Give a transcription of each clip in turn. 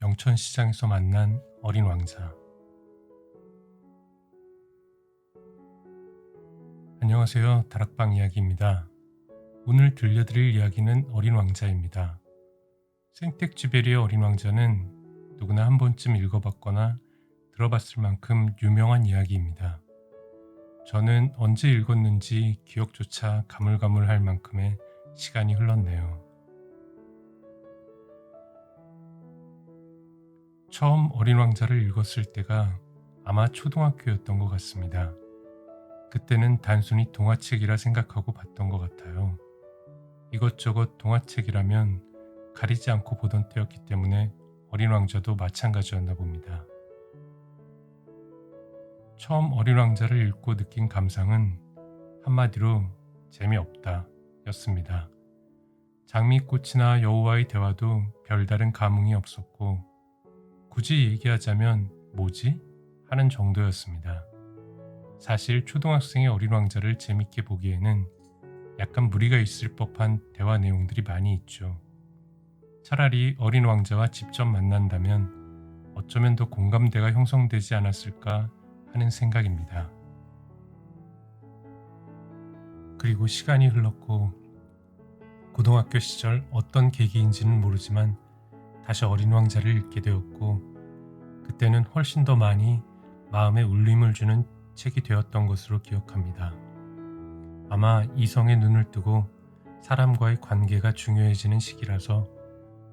영천시장에서 만난 어린 왕자. 안녕하세요. 다락방 이야기입니다. 오늘 들려드릴 이야기는 어린 왕자입니다. 생텍쥐베리의 어린 왕자는 누구나 한 번쯤 읽어봤거나 들어봤을 만큼 유명한 이야기입니다. 저는 언제 읽었는지 기억조차 가물가물할 만큼의 시간이 흘렀네요. 처음 어린 왕자를 읽었을 때가 아마 초등학교였던 것 같습니다. 그때는 단순히 동화책이라 생각하고 봤던 것 같아요. 이것저것 동화책이라면 가리지 않고 보던 때였기 때문에 어린 왕자도 마찬가지였나 봅니다. 처음 어린 왕자를 읽고 느낀 감상은 한마디로 재미없다 였습니다. 장미꽃이나 여우와의 대화도 별다른 감흥이 없었고 굳이 얘기하자면 뭐지? 하는 정도였습니다. 사실 초등학생의 어린 왕자를 재밌게 보기에는 약간 무리가 있을 법한 대화 내용들이 많이 있죠. 차라리 어린 왕자와 직접 만난다면 어쩌면 더 공감대가 형성되지 않았을까 하는 생각입니다. 그리고 시간이 흘렀고 고등학교 시절 어떤 계기인지는 모르지만 다시 어린 왕자를 읽게 되었고 그때는 훨씬 더 많이 마음에 울림을 주는 책이 되었던 것으로 기억합니다. 아마 이성의 눈을 뜨고 사람과의 관계가 중요해지는 시기라서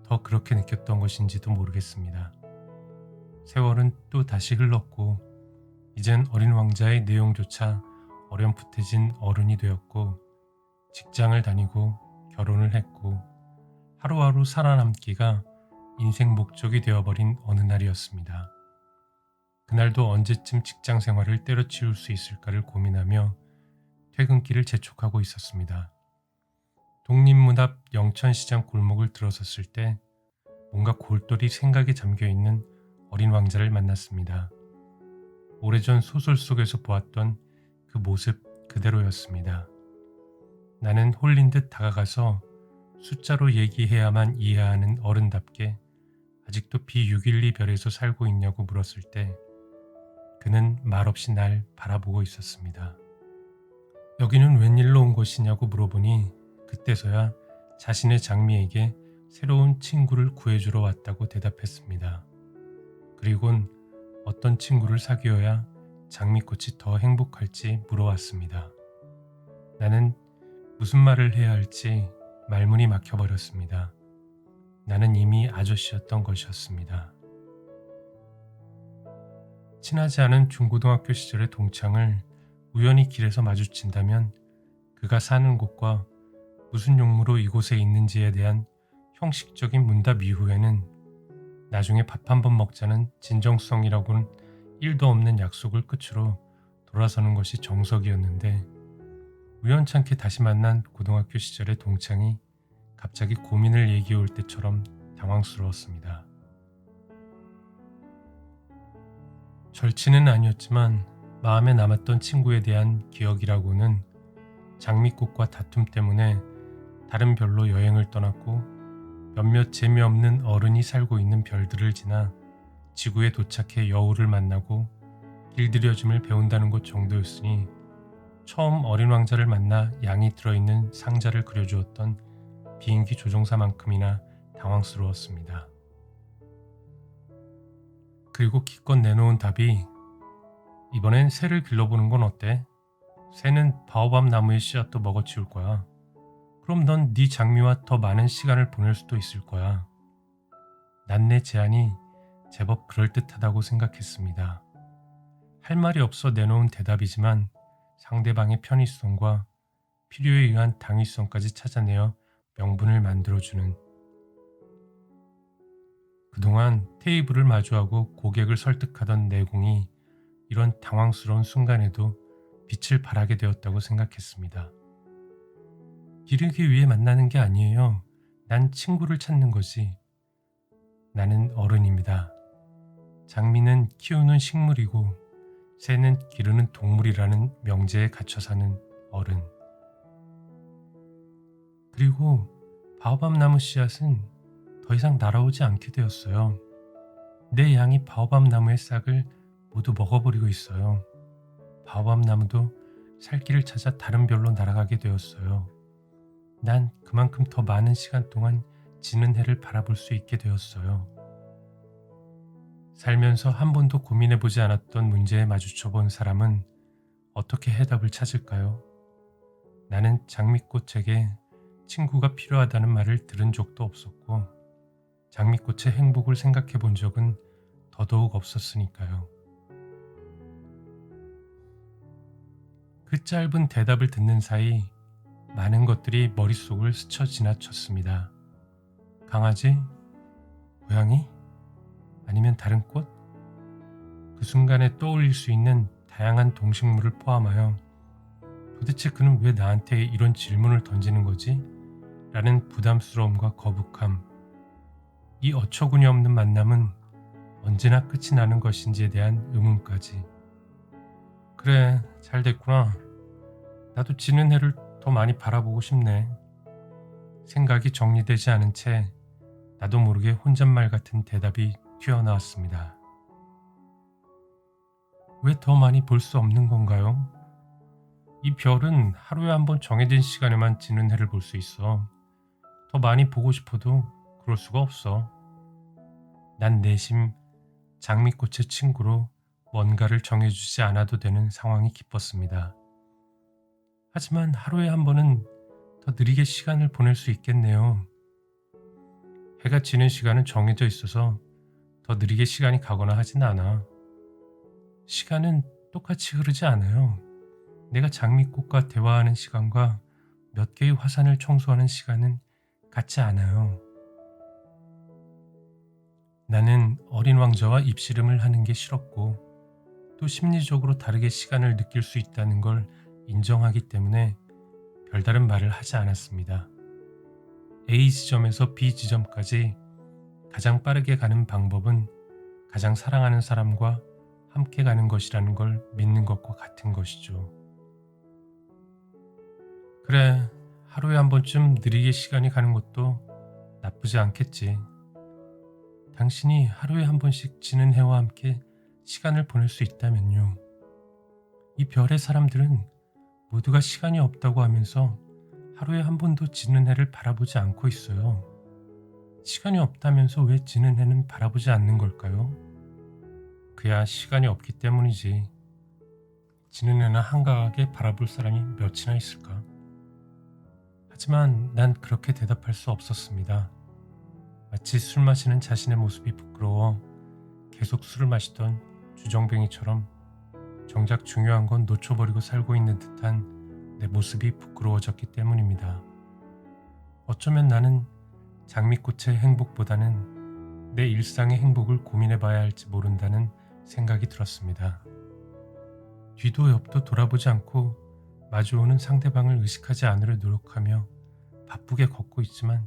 더 그렇게 느꼈던 것인지도 모르겠습니다. 세월은 또 다시 흘렀고 이젠 어린 왕자의 내용조차 어렴풋해진 어른이 되었고 직장을 다니고 결혼을 했고 하루하루 살아남기가 인생 목적이 되어버린 어느 날이었습니다. 그날도 언제쯤 직장 생활을 때려치울 수 있을까를 고민하며 퇴근길을 재촉하고 있었습니다. 독립문 앞 영천시장 골목을 들어섰을 때 뭔가 골똘히 생각에 잠겨있는 어린 왕자를 만났습니다. 오래전 소설 속에서 보았던 그 모습 그대로였습니다. 나는 홀린 듯 다가가서 숫자로 얘기해야만 이해하는 어른답게 아직도 B612 별에서 살고 있냐고 물었을 때 그는 말없이 날 바라보고 있었습니다. 여기는 웬일로 온 것이냐고 물어보니 그때서야 자신의 장미에게 새로운 친구를 구해주러 왔다고 대답했습니다. 그리곤 어떤 친구를 사귀어야 장미꽃이 더 행복할지 물어왔습니다. 나는 무슨 말을 해야 할지 말문이 막혀버렸습니다. 나는 이미 아저씨였던 것이었습니다. 친하지 않은 중고등학교 시절의 동창을 우연히 길에서 마주친다면 그가 사는 곳과 무슨 용무로 이곳에 있는지에 대한 형식적인 문답 이후에는 나중에 밥 한번 먹자는 진정성이라고는 1도 없는 약속을 끝으로 돌아서는 것이 정석이었는데 우연찮게 다시 만난 고등학교 시절의 동창이 갑자기 고민을 얘기해 올 때처럼 당황스러웠습니다. 절친은 아니었지만 마음에 남았던 친구에 대한 기억이라고는 장미꽃과 다툼 때문에 다른 별로 여행을 떠났고 몇몇 재미없는 어른이 살고 있는 별들을 지나 지구에 도착해 여우를 만나고 길들여짐을 배운다는 것 정도였으니 처음 어린 왕자를 만나 양이 들어있는 상자를 그려주었던 비행기 조종사만큼이나 당황스러웠습니다. 그리고 기껏 내놓은 답이 이번엔 새를 길러보는 건 어때? 새는 바오밥 나무의 씨앗도 먹어치울 거야. 그럼 넌 네 장미와 더 많은 시간을 보낼 수도 있을 거야. 난 내 제안이 제법 그럴듯하다고 생각했습니다. 할 말이 없어 내놓은 대답이지만 상대방의 편의성과 필요에 의한 당위성까지 찾아내어 명분을 만들어주는 그동안 테이블을 마주하고 고객을 설득하던 내공이 이런 당황스러운 순간에도 빛을 발하게 되었다고 생각했습니다. 기르기 위해 만나는 게 아니에요. 난 친구를 찾는 거지. 나는 어른입니다. 장미는 키우는 식물이고 새는 기르는 동물이라는 명제에 갇혀 사는 어른. 그리고 바오밥 나무 씨앗은 더 이상 날아오지 않게 되었어요. 내 양이 바오밥 나무의 싹을 모두 먹어버리고 있어요. 바오밥 나무도 살 길을 찾아 다른 별로 날아가게 되었어요. 난 그만큼 더 많은 시간 동안 지는 해를 바라볼 수 있게 되었어요. 살면서 한 번도 고민해보지 않았던 문제에 마주쳐 본 사람은 어떻게 해답을 찾을까요? 나는 장미꽃에게 친구가 필요하다는 말을 들은 적도 없었고, 장미꽃의 행복을 생각해 본 적은 더더욱 없었으니까요. 그 짧은 대답을 듣는 사이 많은 것들이 머릿속을 스쳐 지나쳤습니다. 강아지? 고양이? 아니면 다른 꽃? 그 순간에 떠올릴 수 있는 다양한 동식물을 포함하여 도대체 그는 왜 나한테 이런 질문을 던지는 거지? 라는 부담스러움과 거북함, 이 어처구니 없는 만남은 언제나 끝이 나는 것인지에 대한 의문까지. 그래, 잘 됐구나. 나도 지는 해를 더 많이 바라보고 싶네. 생각이 정리되지 않은 채 나도 모르게 혼잣말 같은 대답이 튀어나왔습니다. 왜 더 많이 볼 수 없는 건가요? 이 별은 하루에 한 번 정해진 시간에만 지는 해를 볼 수 있어. 더 많이 보고 싶어도 그럴 수가 없어. 난 내심 장미꽃의 친구로 뭔가를 정해주지 않아도 되는 상황이 기뻤습니다. 하지만 하루에 한 번은 더 느리게 시간을 보낼 수 있겠네요. 해가 지는 시간은 정해져 있어서 더 느리게 시간이 가거나 하진 않아. 시간은 똑같이 흐르지 않아요. 내가 장미꽃과 대화하는 시간과 몇 개의 화산을 청소하는 시간은 같지 않아요. 나는 어린 왕자와 입씨름을 하는 게 싫었고, 또 심리적으로 다르게 시간을 느낄 수 있다는 걸 인정하기 때문에 별다른 말을 하지 않았습니다. A 지점에서 B 지점까지 가장 빠르게 가는 방법은 가장 사랑하는 사람과 함께 가는 것이라는 걸 믿는 것과 같은 것이죠. 그래, 하루에 한 번쯤 느리게 시간이 가는 것도 나쁘지 않겠지. 당신이 하루에 한 번씩 지는 해와 함께 시간을 보낼 수 있다면요. 이 별의 사람들은 모두가 시간이 없다고 하면서 하루에 한 번도 지는 해를 바라보지 않고 있어요. 시간이 없다면서 왜 지는 해는 바라보지 않는 걸까요? 그야 시간이 없기 때문이지. 지는 해나 한가하게 바라볼 사람이 몇이나 있을까? 하지만 난 그렇게 대답할 수 없었습니다. 마치 술 마시는 자신의 모습이 부끄러워 계속 술을 마시던 주정뱅이처럼 정작 중요한 건 놓쳐버리고 살고 있는 듯한 내 모습이 부끄러워졌기 때문입니다. 어쩌면 나는 장미꽃의 행복보다는 내 일상의 행복을 고민해봐야 할지 모른다는 생각이 들었습니다. 뒤도 옆도 돌아보지 않고 마주오는 상대방을 의식하지 않으려 노력하며 바쁘게 걷고 있지만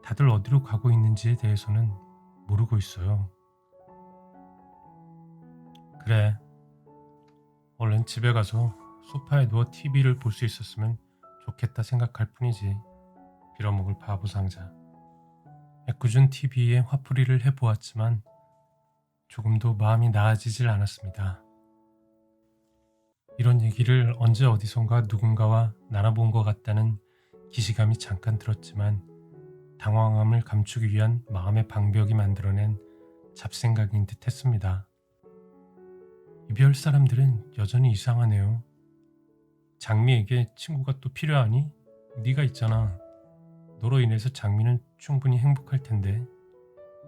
다들 어디로 가고 있는지에 대해서는 모르고 있어요. 그래, 얼른 집에 가서 소파에 누워 TV를 볼 수 있었으면 좋겠다 생각할 뿐이지. 빌어먹을 바보 상자. 애꿎은 TV에 화풀이를 해보았지만 조금도 마음이 나아지질 않았습니다. 이런 얘기를 언제 어디선가 누군가와 나눠본 것 같다는 기시감이 잠깐 들었지만 당황함을 감추기 위한 마음의 방벽이 만들어낸 잡생각인 듯 했습니다. 이별 사람들은 여전히 이상하네요. 장미에게 친구가 또 필요하니? 네가 있잖아. 너로 인해서 장미는 충분히 행복할 텐데.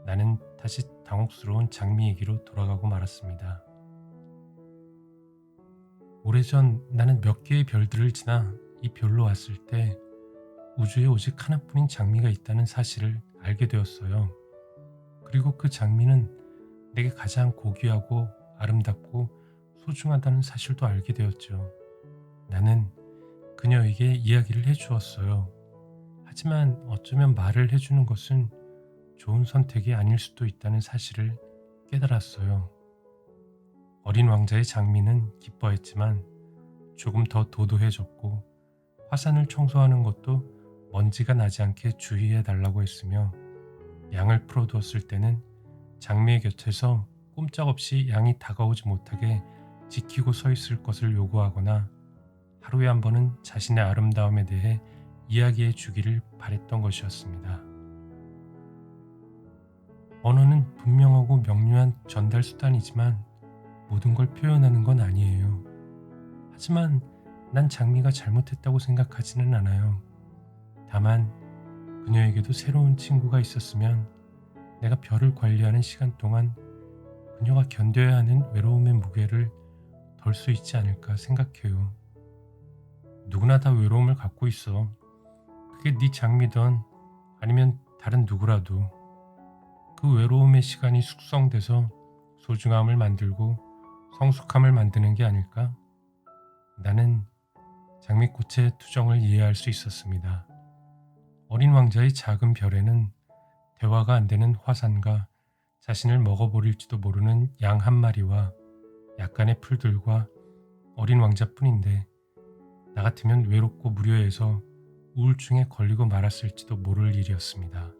나는 다시 당혹스러운 장미 얘기로 돌아가고 말았습니다. 오래전 나는 몇 개의 별들을 지나 이 별로 왔을 때 우주에 오직 하나뿐인 장미가 있다는 사실을 알게 되었어요. 그리고 그 장미는 내게 가장 고귀하고 아름답고 소중하다는 사실도 알게 되었죠. 나는 그녀에게 이야기를 해주었어요. 하지만 어쩌면 말을 해주는 것은 좋은 선택이 아닐 수도 있다는 사실을 깨달았어요. 어린 왕자의 장미는 기뻐했지만 조금 더 도도해졌고 화산을 청소하는 것도 먼지가 나지 않게 주의해 달라고 했으며 양을 풀어두었을 때는 장미의 곁에서 꼼짝없이 양이 다가오지 못하게 지키고 서 있을 것을 요구하거나 하루에 한 번은 자신의 아름다움에 대해 이야기해 주기를 바랬던 것이었습니다. 언어는 분명하고 명료한 전달 수단이지만 모든 걸 표현하는 건 아니에요. 하지만 난 장미가 잘못했다고 생각하지는 않아요. 다만 그녀에게도 새로운 친구가 있었으면 내가 별을 관리하는 시간 동안 그녀가 견뎌야 하는 외로움의 무게를 덜 수 있지 않을까 생각해요. 누구나 다 외로움을 갖고 있어. 그게 네 장미든 아니면 다른 누구라도 그 외로움의 시간이 숙성돼서 소중함을 만들고 성숙함을 만드는 게 아닐까? 나는 장미꽃의 투정을 이해할 수 있었습니다. 어린 왕자의 작은 별에는 대화가 안 되는 화산과 자신을 먹어버릴지도 모르는 양 한 마리와 약간의 풀들과 어린 왕자뿐인데 나 같으면 외롭고 무료해서 우울증에 걸리고 말았을지도 모를 일이었습니다.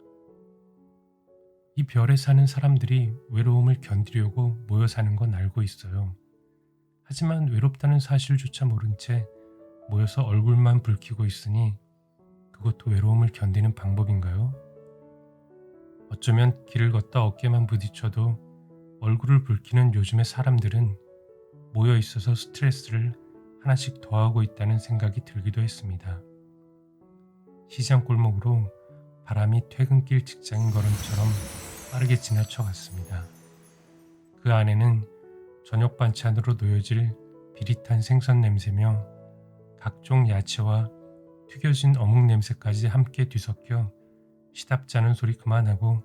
이 별에 사는 사람들이 외로움을 견디려고 모여 사는 건 알고 있어요. 하지만 외롭다는 사실조차 모른 채 모여서 얼굴만 붉히고 있으니 그것도 외로움을 견디는 방법인가요? 어쩌면 길을 걷다 어깨만 부딪혀도 얼굴을 붉히는 요즘의 사람들은 모여 있어서 스트레스를 하나씩 더하고 있다는 생각이 들기도 했습니다. 시장 골목으로 바람이 퇴근길 직장인 걸음처럼 빠르게 지나쳐 갔습니다. 그 안에는 저녁 반찬으로 놓여질 비릿한 생선 냄새며 각종 야채와 튀겨진 어묵 냄새까지 함께 뒤섞여 시답지 않은 소리 그만하고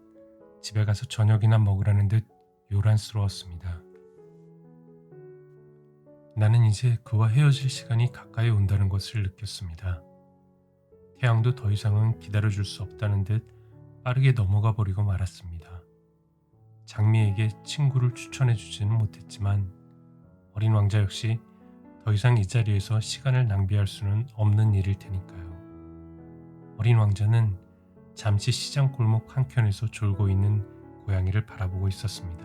집에 가서 저녁이나 먹으라는 듯 요란스러웠습니다. 나는 이제 그와 헤어질 시간이 가까이 온다는 것을 느꼈습니다. 태양도 더 이상은 기다려줄 수 없다는 듯 빠르게 넘어가 버리고 말았습니다. 장미에게 친구를 추천해 주지는 못했지만 어린 왕자 역시 더 이상 이 자리에서 시간을 낭비할 수는 없는 일일 테니까요. 어린 왕자는 잠시 시장 골목 한켠에서 졸고 있는 고양이를 바라보고 있었습니다.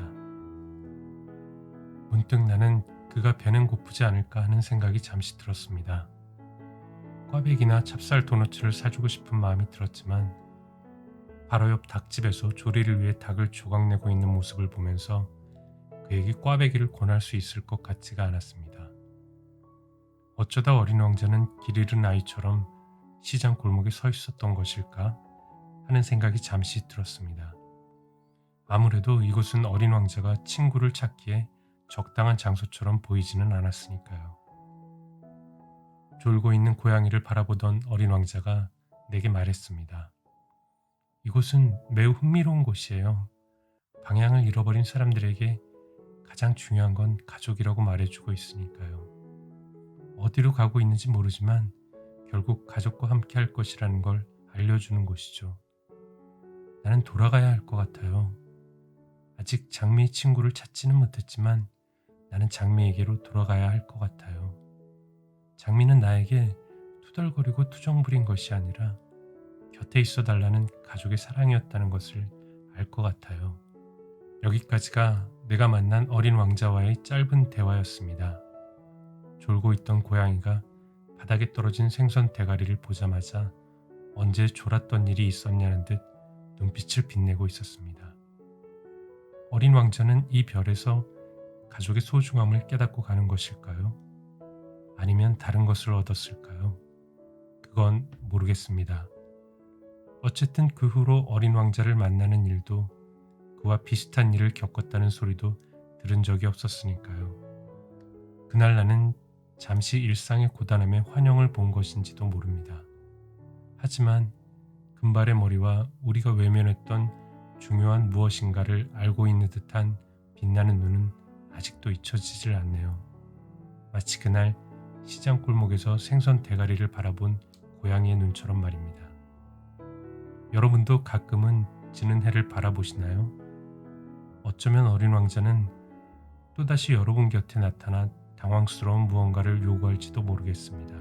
문득 나는 그가 배는 고프지 않을까 하는 생각이 잠시 들었습니다. 꽈배기나 찹쌀 도너츠를 사주고 싶은 마음이 들었지만 바로 옆 닭집에서 조리를 위해 닭을 조각내고 있는 모습을 보면서 그에게 꽈배기를 권할 수 있을 것 같지가 않았습니다. 어쩌다 어린 왕자는 길 잃은 아이처럼 시장 골목에 서 있었던 것일까 하는 생각이 잠시 들었습니다. 아무래도 이곳은 어린 왕자가 친구를 찾기에 적당한 장소처럼 보이지는 않았으니까요. 졸고 있는 고양이를 바라보던 어린 왕자가 내게 말했습니다. 이곳은 매우 흥미로운 곳이에요. 방향을 잃어버린 사람들에게 가장 중요한 건 가족이라고 말해주고 있으니까요. 어디로 가고 있는지 모르지만 결국 가족과 함께 할 것이라는 걸 알려주는 곳이죠. 나는 돌아가야 할 것 같아요. 아직 장미의 친구를 찾지는 못했지만 나는 장미에게로 돌아가야 할 것 같아요. 장미는 나에게 투덜거리고 투정 부린 것이 아니라 곁에 있어 달라는 가족의 사랑이었다는 것을 알 것 같아요. 여기까지가 내가 만난 어린 왕자와의 짧은 대화였습니다. 졸고 있던 고양이가 바닥에 떨어진 생선 대가리를 보자마자 언제 졸았던 일이 있었냐는 듯 눈빛을 빛내고 있었습니다. 어린 왕자는 이 별에서 가족의 소중함을 깨닫고 가는 것일까요? 아니면 다른 것을 얻었을까요? 그건 모르겠습니다. 어쨌든 그 후로 어린 왕자를 만나는 일도 그와 비슷한 일을 겪었다는 소리도 들은 적이 없었으니까요. 그날 나는 잠시 일상의 고단함에 환영을 본 것인지도 모릅니다. 하지만 금발의 머리와 우리가 외면했던 중요한 무엇인가를 알고 있는 듯한 빛나는 눈은 아직도 잊혀지질 않네요. 마치 그날 시장 골목에서 생선 대가리를 바라본 고양이의 눈처럼 말입니다. 여러분도 가끔은 지는 해를 바라보시나요? 어쩌면 어린 왕자는 또다시 여러분 곁에 나타나 당황스러운 무언가를 요구할지도 모르겠습니다.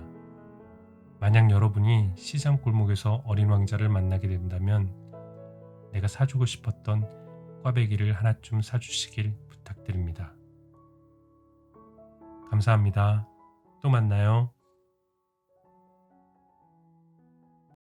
만약 여러분이 시장 골목에서 어린 왕자를 만나게 된다면 내가 사주고 싶었던 꽈배기를 하나쯤 사주시길 부탁드립니다. 감사합니다. 또 만나요.